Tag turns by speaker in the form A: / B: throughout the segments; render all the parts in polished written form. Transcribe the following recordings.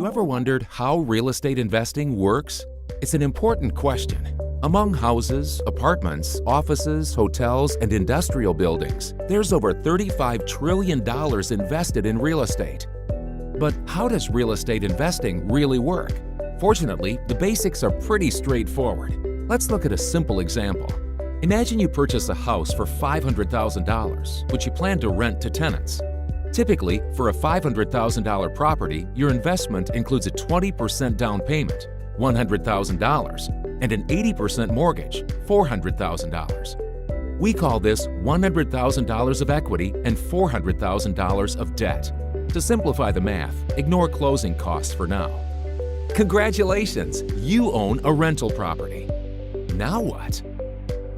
A: you ever wondered how real estate investing works? It's an important question. Among houses, apartments, offices, hotels, and industrial buildings, there's over $35 trillion invested in real estate. But how does real estate investing really work? Fortunately, the basics are pretty straightforward. Let's look at a simple example. Imagine you purchase a house for $500,000, which you plan to rent to tenants. Typically, for a $500,000 property, your investment includes a 20% down payment, $100,000, and an 80% mortgage, $400,000. We call this $100,000 of equity and $400,000 of debt. To simplify the math, ignore closing costs for now. Congratulations! You own a rental property. Now what?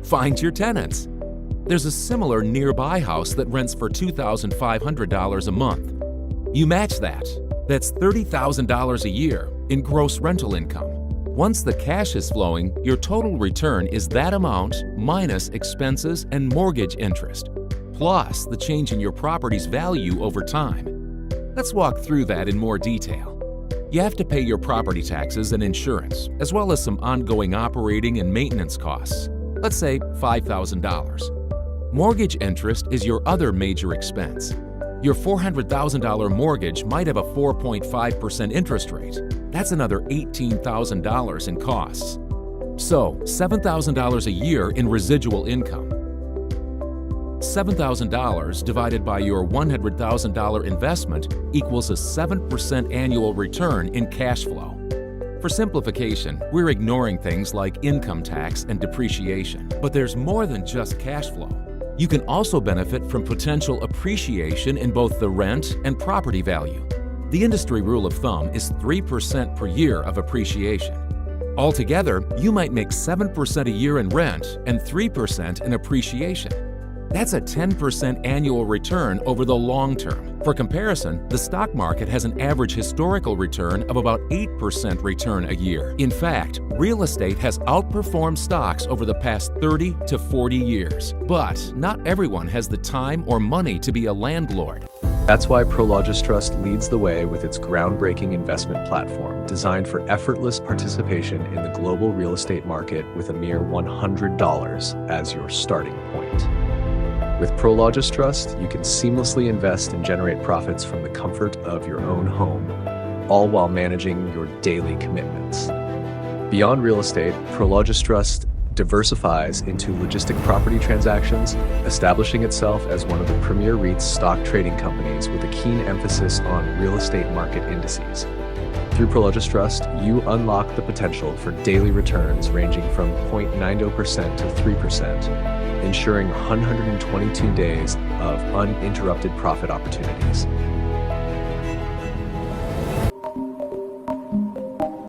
A: Find your tenants. There's a similar nearby house that rents for $2,500 a month. You match that. That's $30,000 a year in gross rental income. Once the cash is flowing, your total return is that amount minus expenses and mortgage interest, plus the change in your property's value over time. Let's walk through that in more detail. You have to pay your property taxes and insurance, as well as some ongoing operating and maintenance costs. Let's say $5,000. Mortgage interest is your other major expense. Your $400,000 mortgage might have a 4.5% interest rate. That's another $18,000 in costs. So, $7,000 a year in residual income. $7,000 divided by your $100,000 investment equals a 7% annual return in cash flow. For simplification, we're ignoring things like income tax and depreciation, but there's more than just cash flow. You can also benefit from potential appreciation in both the rent and property value. The industry rule of thumb is 3% per year of appreciation. Altogether, you might make 7% a year in rent and 3% in appreciation. That's a 10% annual return over the long term. For comparison, the stock market has an average historical return of about 8% return a year. In fact, real estate has outperformed stocks over the past 30 to 40 years. But not everyone has the time or money to be a landlord.
B: That's why PROLOGISTRUST leads the way with its groundbreaking investment platform designed for effortless participation in the global real estate market with a mere $100 as your starting point. With PROLOGISTRUST, you can seamlessly invest and generate profits from the comfort of your own home, all while managing your daily commitments. Beyond real estate, PROLOGISTRUST diversifies into logistic property transactions, establishing itself as one of the premier REITs stock trading companies with a keen emphasis on real estate market indices. Through PROLOGISTRUST, you unlock the potential for daily returns ranging from 0.90% to 3%, ensuring 122 days of uninterrupted profit opportunities.